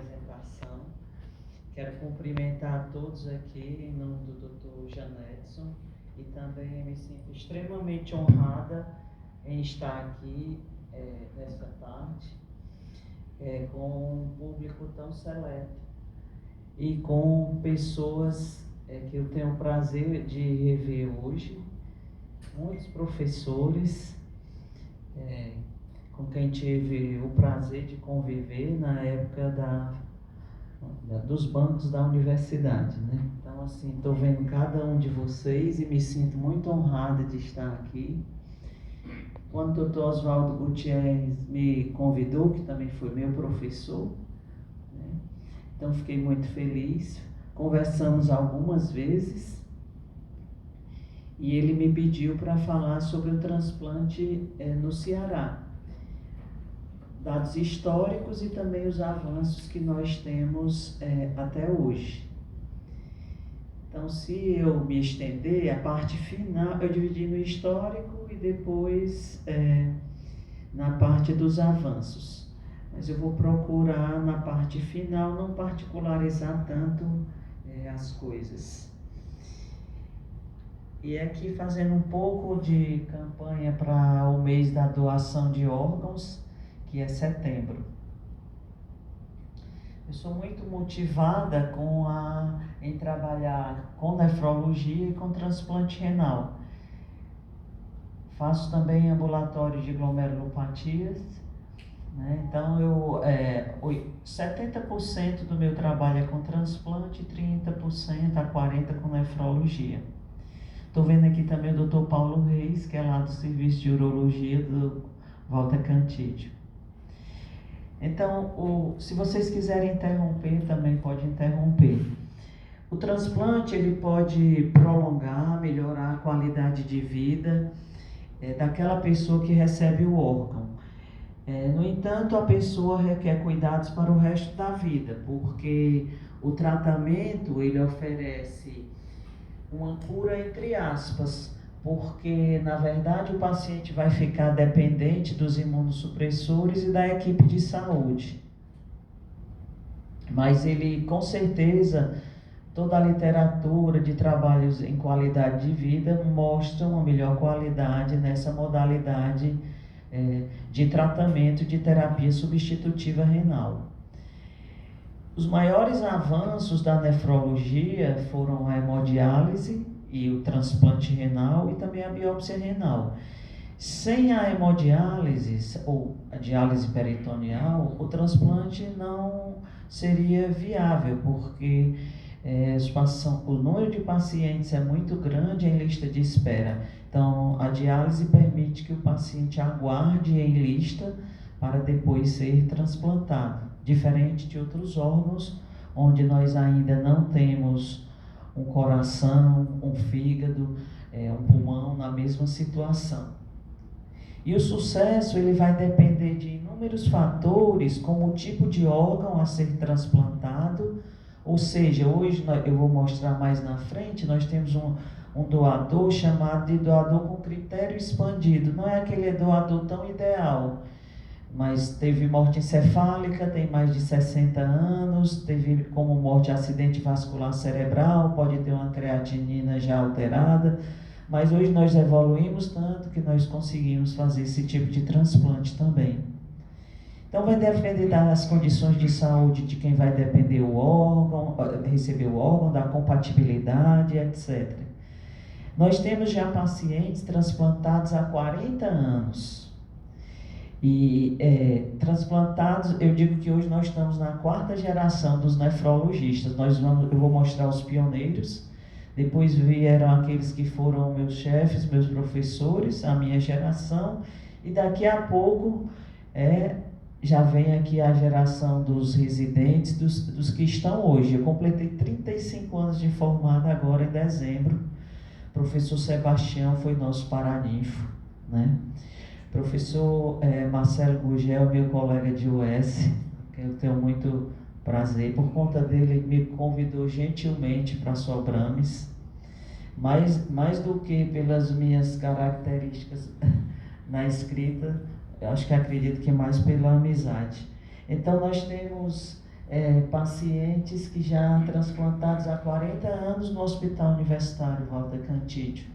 apresentação. Quero cumprimentar a todos aqui em nome do Dr. Janedson e também me sinto extremamente honrada em estar aqui nesta tarde com um público tão seleto e com pessoas que eu tenho o prazer de rever hoje, muitos professores com quem tive o prazer de conviver na época dos bancos da universidade, né? Então, assim, estou vendo cada um de vocês e me sinto muito honrada de estar aqui. Quando o Dr. Oswaldo Gutierrez me convidou, que também foi meu professor, né? Então fiquei muito feliz. Conversamos algumas vezes e ele me pediu para falar sobre o transplante no Ceará. Dados históricos e também os avanços que nós temos até hoje. Então, se eu me estender, a parte final eu dividi no histórico e depois na parte dos avanços. Mas eu vou procurar na parte final não particularizar tanto as coisas. E aqui fazendo um pouco de campanha para o mês da doação de órgãos, que é setembro. Eu sou muito motivada em trabalhar com nefrologia e com transplante renal. Faço também ambulatório de glomerulopatias, né? Então 70% do meu trabalho é com transplante, 30% a 40% com nefrologia. Estou vendo aqui também o Dr. Paulo Reis, que é lá do Serviço de Urologia do Walter Cantídio. Então, se vocês quiserem interromper, também pode interromper. O transplante ele pode prolongar, melhorar a qualidade de vida daquela pessoa que recebe o órgão. No entanto, a pessoa requer cuidados para o resto da vida, porque o tratamento ele oferece uma cura entre aspas, porque na verdade o paciente vai ficar dependente dos imunossupressores e da equipe de saúde. Mas ele, com certeza, toda a literatura de trabalhos em qualidade de vida mostra uma melhor qualidade nessa modalidade de tratamento de terapia substitutiva renal. Os maiores avanços da nefrologia foram a hemodiálise e o transplante renal e também a biópsia renal. Sem a hemodiálise ou a diálise peritoneal, o transplante não seria viável, porque o número de pacientes é muito grande em lista de espera. Então, a diálise permite que o paciente aguarde em lista para depois ser transplantado, diferente de outros órgãos, onde nós ainda não temos um coração, um fígado, um pulmão na mesma situação. E o sucesso ele vai depender de inúmeros fatores, como o tipo de órgão a ser transplantado, ou seja, hoje eu vou mostrar mais na frente, nós temos um doador chamado de doador com critério expandido. Não é aquele doador tão ideal, mas teve morte encefálica, tem mais de 60 anos, teve como morte acidente vascular cerebral, pode ter uma creatinina já alterada, mas hoje nós evoluímos tanto que nós conseguimos fazer esse tipo de transplante também. Então vai depender das condições de saúde de quem vai depender o órgão, receber o órgão, da compatibilidade, etc. Nós temos já pacientes transplantados há 40 anos. E transplantados, eu digo que hoje nós estamos na 4ª geração dos nefrologistas. Eu vou mostrar os pioneiros, depois vieram aqueles que foram meus chefes, meus professores, a minha geração, e daqui a pouco já vem aqui a geração dos residentes, dos que estão hoje. Eu completei 35 anos de formado agora em dezembro. O professor Sebastião foi nosso paraninfo, né? Professor Marcelo Gugel, meu colega de US, que eu tenho muito prazer. Por conta dele, me convidou gentilmente para Sobrames, mais do que pelas minhas características na escrita, eu acredito que mais pela amizade. Então, nós temos pacientes que já transplantados há 40 anos no Hospital Universitário Walter Cantídio.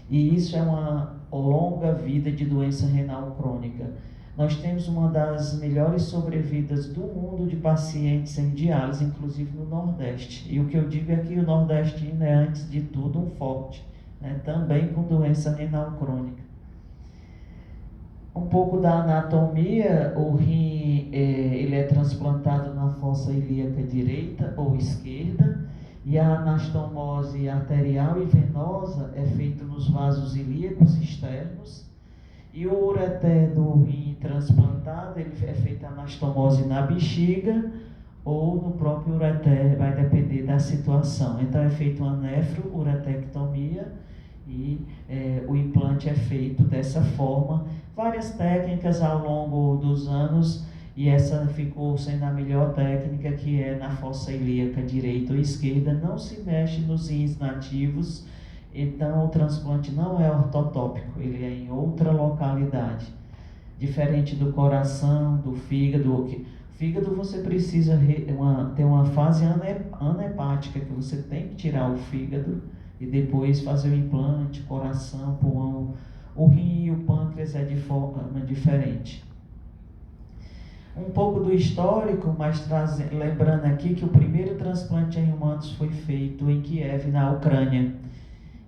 E isso é uma longa vida de doença renal crônica. Nós temos uma das melhores sobrevidas do mundo de pacientes em diálise, inclusive no Nordeste. E o que eu digo é que o nordestino é, antes de tudo, um forte, né? Também com doença renal crônica. Um pouco da anatomia: o rim ele é transplantado na fossa ilíaca direita ou esquerda, e a anastomose arterial e venosa é feita nos vasos ilíacos externos, e o ureter do rim transplantado, ele é feita a anastomose na bexiga ou no próprio ureter, vai depender da situação. Então é feita uma nefrouretectomia e o implante é feito dessa forma. Várias técnicas ao longo dos anos, e essa ficou sendo a melhor técnica, que é na fossa ilíaca direita ou esquerda. Não se mexe nos rins nativos, então o transplante não é ortotópico, ele é em outra localidade. Diferente do coração, do fígado. Fígado você precisa ter uma fase anahepática, que você tem que tirar o fígado e depois fazer o implante, coração, pulmão. O rim e o pâncreas é de forma diferente. Um pouco do histórico, mas lembrando aqui que o primeiro transplante em humanos foi feito em Kiev, na Ucrânia.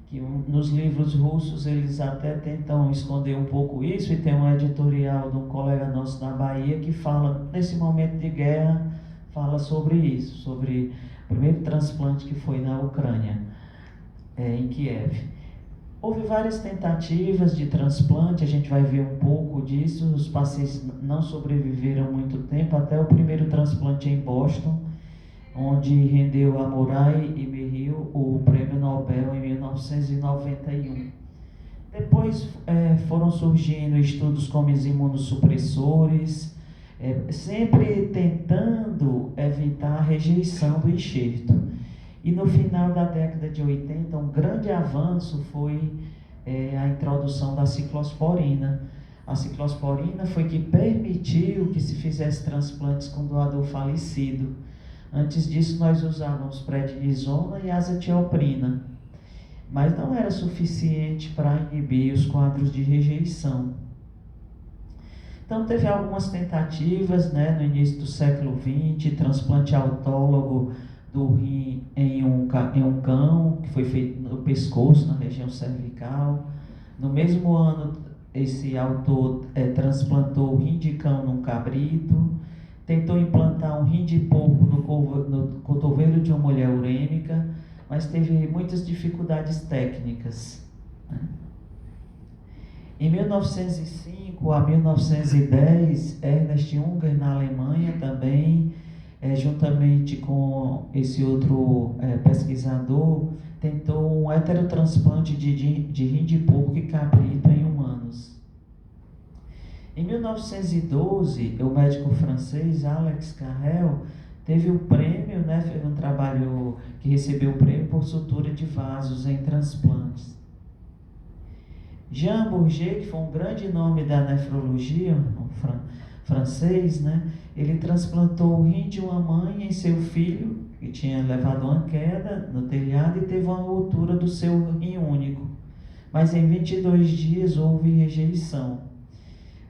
Que nos livros russos eles até tentam esconder um pouco isso, e tem um editorial de um colega nosso da Bahia que fala, nesse momento de guerra, fala sobre isso, sobre o primeiro transplante que foi na Ucrânia, em Kiev. Houve várias tentativas de transplante, a gente vai ver um pouco disso. Os pacientes não sobreviveram muito tempo, até o primeiro transplante em Boston, onde rendeu a Murray e Merrill o prêmio Nobel em 1991. Depois foram surgindo estudos como os imunossupressores, sempre tentando evitar a rejeição do enxerto. E no final da década de 80, um grande avanço foi a introdução da ciclosporina. A ciclosporina foi que permitiu que se fizesse transplantes com doador falecido. Antes disso, nós usávamos prednisona e azatioprina, mas não era suficiente para inibir os quadros de rejeição. Então, teve algumas tentativas, no início do século XX, transplante autólogo do rim em um cão, que foi feito no pescoço, na região cervical. No mesmo ano, esse autor transplantou o rim de cão num cabrito. Tentou implantar um rim de porco no cotovelo de uma mulher urêmica, mas teve muitas dificuldades técnicas. Em 1905 a 1910, Ernest Unger, na Alemanha, também, juntamente com esse outro pesquisador, tentou um heterotransplante de rim de porco e cabrito em humanos. Em 1912, o médico francês Alex Carrel teve um prêmio, fez um trabalho que recebeu o prêmio por sutura de vasos em transplantes. Jean Bourget, que foi um grande nome da nefrologia, um francês, ele transplantou o rim de uma mãe em seu filho, que tinha levado uma queda no telhado e teve uma ruptura do seu rim único. Mas em 22 dias houve rejeição.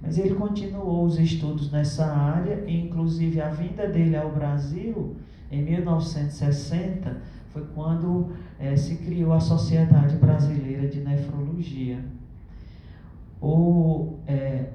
Mas ele continuou os estudos nessa área, e inclusive a vinda dele ao Brasil, em 1960, foi quando se criou a Sociedade Brasileira de Nefrologia. O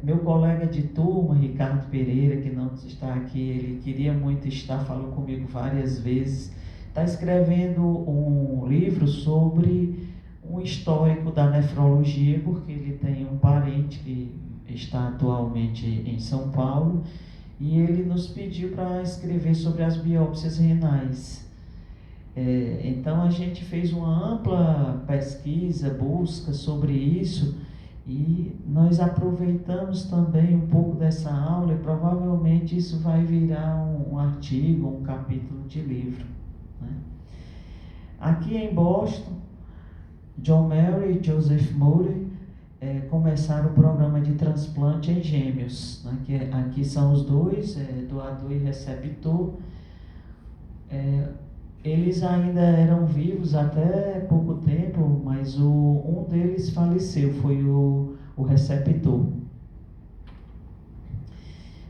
meu colega de turma, Ricardo Pereira, que não está aqui, ele queria muito estar, falou comigo várias vezes, está escrevendo um livro sobre um histórico da nefrologia, porque ele tem um parente que está atualmente em São Paulo, e ele nos pediu para escrever sobre as biópsias renais. Então a gente fez uma ampla pesquisa, busca sobre isso, e nós aproveitamos também um pouco dessa aula, e provavelmente isso vai virar um artigo, um capítulo de livro. Aqui em Boston, John Mary e Joseph Murray começaram o programa de transplante em gêmeos, que aqui são os dois, doador e receptor, Eles ainda eram vivos até pouco tempo, mas um deles faleceu, foi o receptor.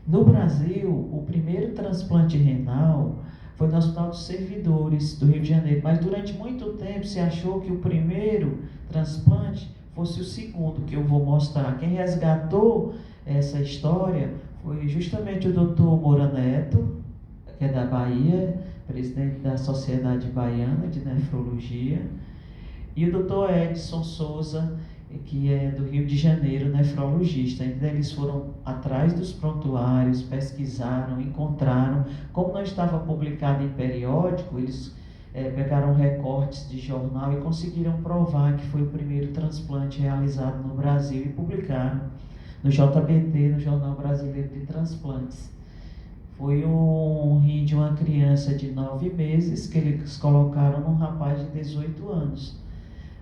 No Brasil, o primeiro transplante renal foi no Hospital dos Servidores do Rio de Janeiro, mas durante muito tempo se achou que o primeiro transplante fosse o segundo, que eu vou mostrar. Quem resgatou essa história foi justamente o Dr. Moura Neto, que é da Bahia, presidente da Sociedade Baiana de Nefrologia, e o Dr. Edson Souza, que é do Rio de Janeiro, nefrologista. Então, eles foram atrás dos prontuários, pesquisaram, encontraram. Como não estava publicado em periódico, eles pegaram recortes de jornal e conseguiram provar que foi o primeiro transplante realizado no Brasil e publicaram no JBT, no Jornal Brasileiro de Transplantes. Foi um rim de uma criança de 9 meses que eles colocaram num rapaz de 18 anos.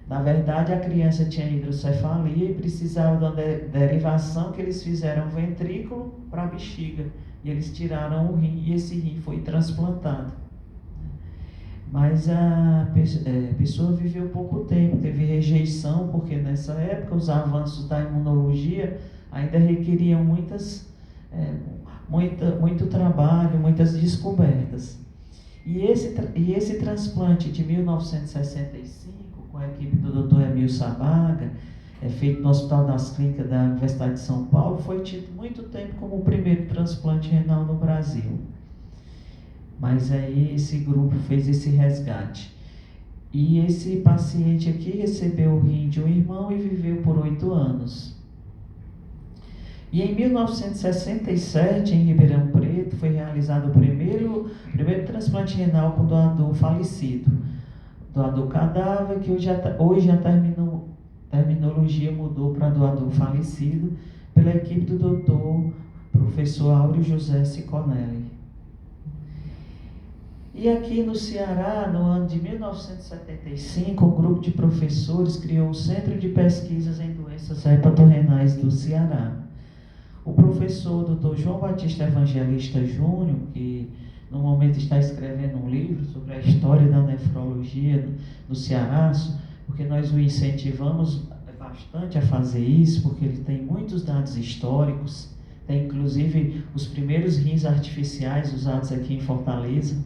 Na verdade, a criança tinha hidrocefalia e precisava de uma derivação que eles fizeram ventrículo para a bexiga. E eles tiraram o rim e esse rim foi transplantado. Mas a pessoa viveu pouco tempo, teve rejeição, porque nessa época os avanços da imunologia ainda requeriam muito trabalho, muitas descobertas. E esse transplante de 1965, com a equipe do Dr. Emil Sabaga, feito no Hospital das Clínicas da Universidade de São Paulo, foi tido muito tempo como o primeiro transplante renal no Brasil. Mas aí esse grupo fez esse resgate. E esse paciente aqui recebeu o rim de um irmão e viveu por 8 anos. E em 1967, em Ribeirão Preto, foi realizado o primeiro transplante renal com doador falecido. Doador cadáver, que hoje a terminologia mudou para doador falecido, pela equipe do doutor professor Áureo José Ciconelli. E aqui no Ceará, no ano de 1975, um grupo de professores criou o Centro de Pesquisas em Doenças Hepatorrenais do Ceará. O professor Dr. João Batista Evangelista Júnior, que no momento está escrevendo um livro sobre a história da nefrologia no Ceará, porque nós o incentivamos bastante a fazer isso, porque ele tem muitos dados históricos, tem inclusive os primeiros rins artificiais usados aqui em Fortaleza.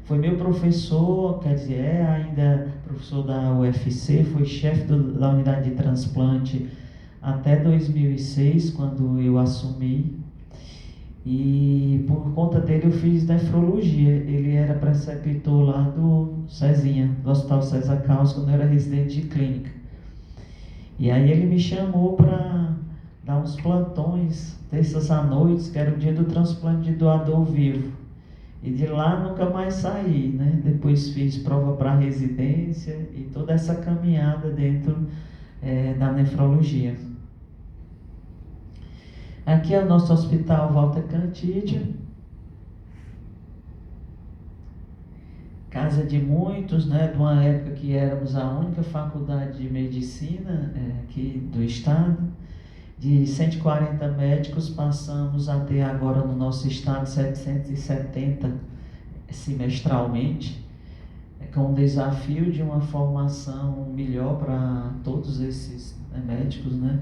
Foi meu professor, quer dizer, ainda professor da UFC, foi chefe da unidade de transplante até 2006, quando eu assumi. E por conta dele eu fiz nefrologia. Ele era preceptor lá do Cezinha, do Hospital César Carlos, quando eu era residente de clínica. E aí ele me chamou para dar uns plantões, terças à noite, que era o dia do transplante de doador vivo. E de lá nunca mais saí, né? Depois fiz prova para residência e toda essa caminhada dentro da nefrologia. Aqui é o nosso Hospital Walter Cantídio, casa de muitos, né? De uma época que éramos a única faculdade de medicina aqui do estado. De 140 médicos, passamos a ter agora no nosso estado 770 semestralmente, com o desafio de uma formação melhor para todos esses médicos, né?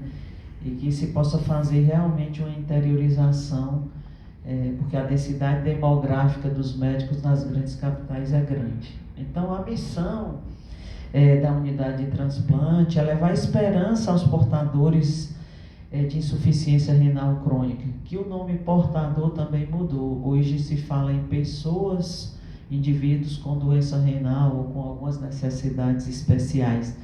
E que se possa fazer realmente uma interiorização, porque a densidade demográfica dos médicos nas grandes capitais é grande. Então, a missão da unidade de transplante é levar esperança aos portadores de insuficiência renal crônica, que o nome portador também mudou. Hoje se fala em pessoas, indivíduos com doença renal ou com algumas necessidades especiais,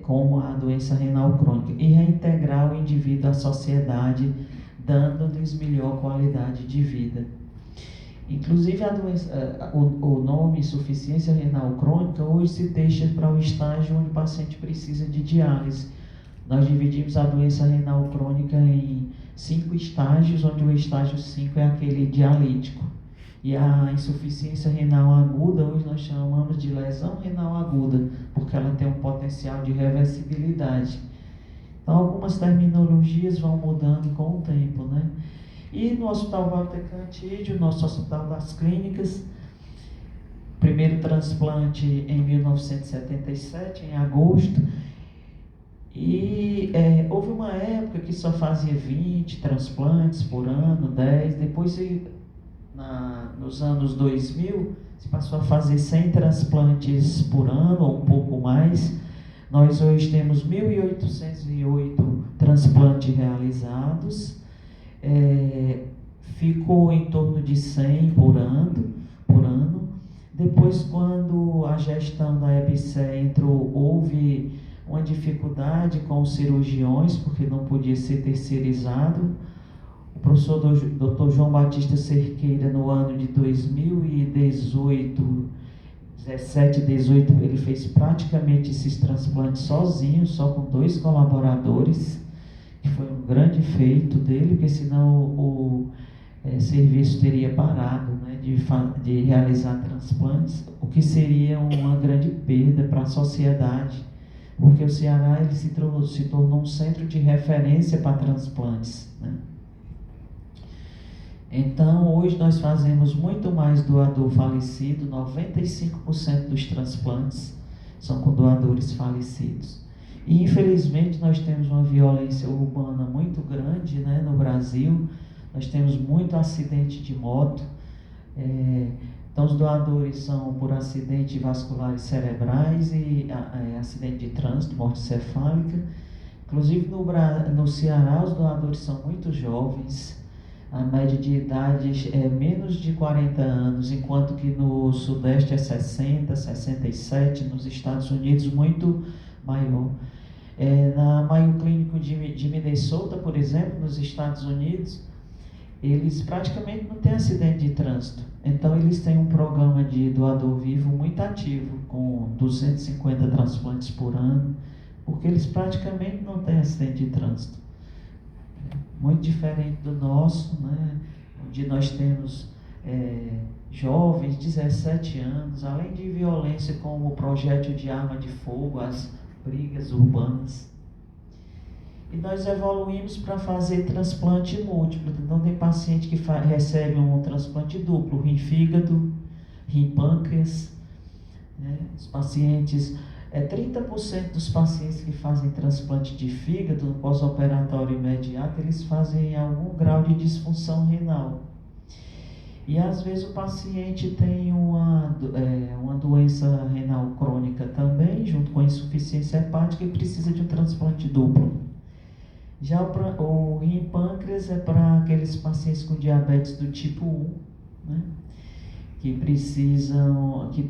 como a doença renal crônica, e reintegrar o indivíduo à sociedade, dando-lhes melhor qualidade de vida. Inclusive, o nome insuficiência renal crônica hoje se deixa para o estágio onde o paciente precisa de diálise. Nós dividimos a doença renal crônica em 5 estágios, onde o estágio 5 é aquele dialítico. E a insuficiência renal aguda, hoje nós chamamos de lesão renal aguda, porque ela tem um potencial de reversibilidade. Então, algumas terminologias vão mudando com o tempo, né? E no Hospital Walter Cantídio, nosso Hospital das Clínicas, primeiro transplante em 1977, em agosto, e houve uma época que só fazia 20 transplantes por ano, 10, depois nos anos 2000 se passou a fazer 100 transplantes por ano, ou um pouco mais. Nós hoje temos 1.808 transplantes realizados, ficou em torno de 100 por ano. Depois, quando a gestão da EBSE entrou, houve uma dificuldade com os cirurgiões, porque não podia ser terceirizado. O professor Dr. João Batista Cerqueira, no ano de 2018, 17 e 18, ele fez praticamente esses transplantes sozinho, só com 2 colaboradores, que foi um grande feito dele, porque senão o serviço teria parado, né, de realizar transplantes, o que seria uma grande perda para a sociedade, porque o Ceará ele se tornou um centro de referência para transplantes, né? Então, hoje nós fazemos muito mais doador falecido, 95% dos transplantes são com doadores falecidos. E, infelizmente, nós temos uma violência urbana muito grande, né, no Brasil. Nós temos muito acidente de moto. Então, os doadores são por acidentes vasculares cerebrais e acidente de trânsito, morte cefálica. Inclusive, no Ceará, os doadores são muito jovens. A média de idade é menos de 40 anos, enquanto que no Sudeste é 60, 67, nos Estados Unidos muito maior. Na Mayo Clínico de Minnesota, por exemplo, nos Estados Unidos, eles praticamente não têm acidente de trânsito. Então, eles têm um programa de doador vivo muito ativo, com 250 transplantes por ano, porque eles praticamente não têm acidente de trânsito. Muito diferente do nosso, né, onde nós temos jovens, 17 anos, além de violência como o projétil de arma de fogo, as brigas urbanas. E nós evoluímos para fazer transplante múltiplo. Então, tem paciente que recebe um transplante duplo, rim-fígado, rim-pâncreas, né? Os pacientes... 30% dos pacientes que fazem transplante de fígado no pós-operatório imediato, eles fazem algum grau de disfunção renal. E às vezes o paciente tem uma doença renal crônica também, junto com a insuficiência hepática, e precisa de um transplante duplo. Já o rim-pâncreas é para aqueles pacientes com diabetes do tipo 1, né? Que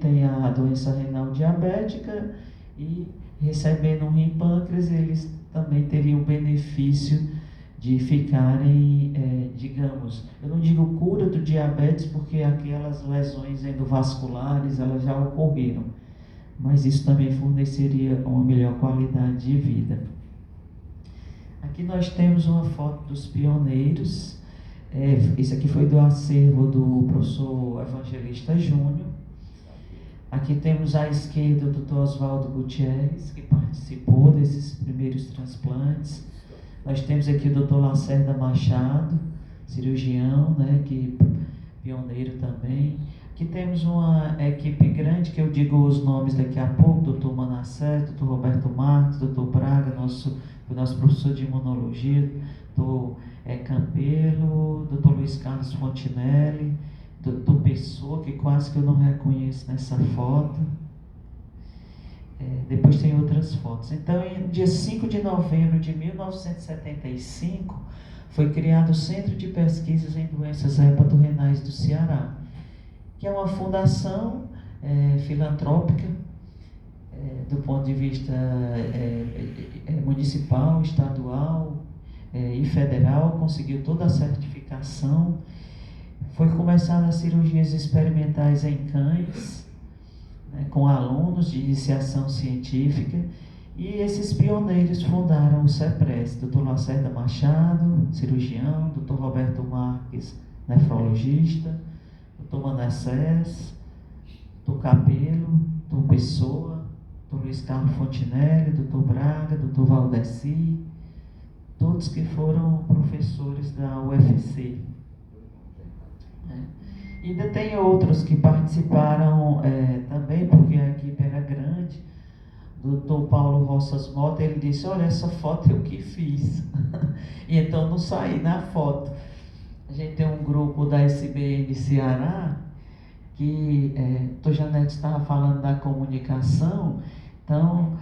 têm a doença renal diabética, e recebendo um rim-pâncreas, eles também teriam o benefício de ficarem, digamos, eu não digo cura do diabetes, porque aquelas lesões endovasculares, elas já ocorreram, mas isso também forneceria uma melhor qualidade de vida. Aqui nós temos uma foto dos pioneiros. Esse aqui foi do acervo do professor Evangelista Júnior. Aqui temos à esquerda o Dr. Oswaldo Gutierrez, que participou desses primeiros transplantes. Nós temos aqui o Dr. Lacerda Machado, cirurgião, né, que pioneiro também. Aqui temos uma equipe grande, que eu digo os nomes daqui a pouco: Dr. Manassés, Dr. Roberto Marques, Dr. Braga, nosso professor de imunologia, Dr. Campelo, Dr. Luiz Carlos Fontinelli, Dr. Pessoa, que quase que eu não reconheço nessa foto. Depois tem outras fotos. Então, em dia 5 de novembro de 1975, foi criado o Centro de Pesquisas em Doenças Hepatorrenais do Ceará, que é uma fundação filantrópica, do ponto de vista municipal, estadual e federal, conseguiu toda a certificação. Foi começada as cirurgias experimentais em cães, né, com alunos de iniciação científica, e esses pioneiros fundaram o CEPRES, Dr. Lacerda Machado, cirurgião, Dr. Roberto Marques, nefrologista, Dr. Manassés, Dr. Capelo, Dr. Pessoa, Dr. Luiz Carlos Fontinelli, Dr. Braga, Dr. Valdeci, todos que foram professores da UFC. E ainda tem outros que participaram também, porque a equipe era grande. O doutor Paulo Roças Mota, ele disse, olha, essa foto eu que fiz. E então não saí na foto. A gente tem um grupo da SBN Ceará, que o Janete estava falando da comunicação, então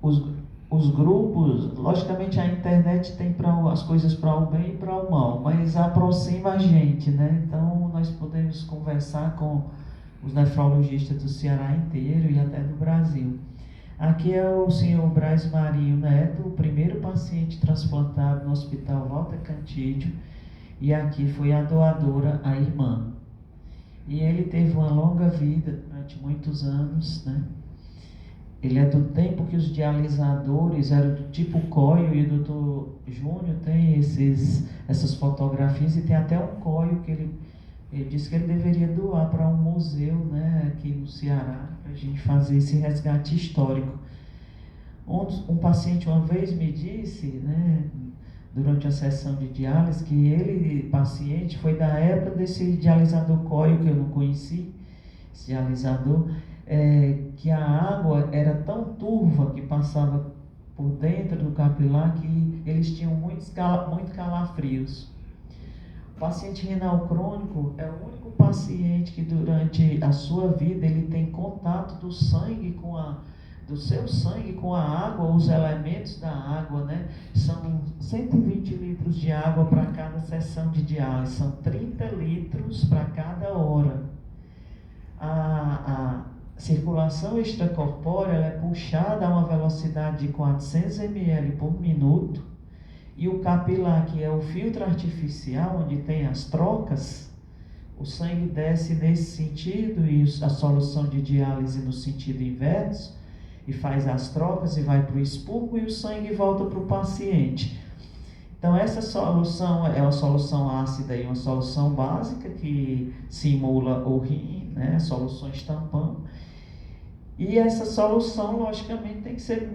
os, os grupos, logicamente a internet tem as coisas para o bem e para o mal, mas aproxima a gente, né? Então nós podemos conversar com os nefrologistas do Ceará inteiro e até do Brasil. Aqui é o senhor Braz Marinho Neto, o primeiro paciente transplantado no Hospital Walter Cantídio, e aqui foi a doadora, a irmã. E ele teve uma longa vida durante muitos anos, né? Ele é do tempo que os dialisadores eram do tipo Coio, e o doutor Júnior tem essas fotografias, e tem até um Coio que ele disse que ele deveria doar para um museu, né, aqui no Ceará, para a gente fazer esse resgate histórico. Um paciente uma vez me disse, né, durante a sessão de diálise, que ele, paciente, foi da época desse dialisador Coio, que eu não conheci, esse dialisador, que a água era tão turva que passava por dentro do capilar que eles tinham muito calafrios. O paciente renal crônico é o único paciente que durante a sua vida ele tem contato do seu sangue com a água, os elementos da água, né? São 120 litros de água para cada sessão de diálise, são 30 litros para cada hora. A circulação extracorpórea é puxada a uma velocidade de 400 ml por minuto, e o capilar, que é o filtro artificial, onde tem as trocas, o sangue desce nesse sentido e a solução de diálise no sentido inverso, e faz as trocas e vai para o expurgo, e o sangue volta para o paciente. Então essa solução é uma solução ácida e uma solução básica que simula o rim, né, soluções tampão. E essa solução, logicamente, tem que ser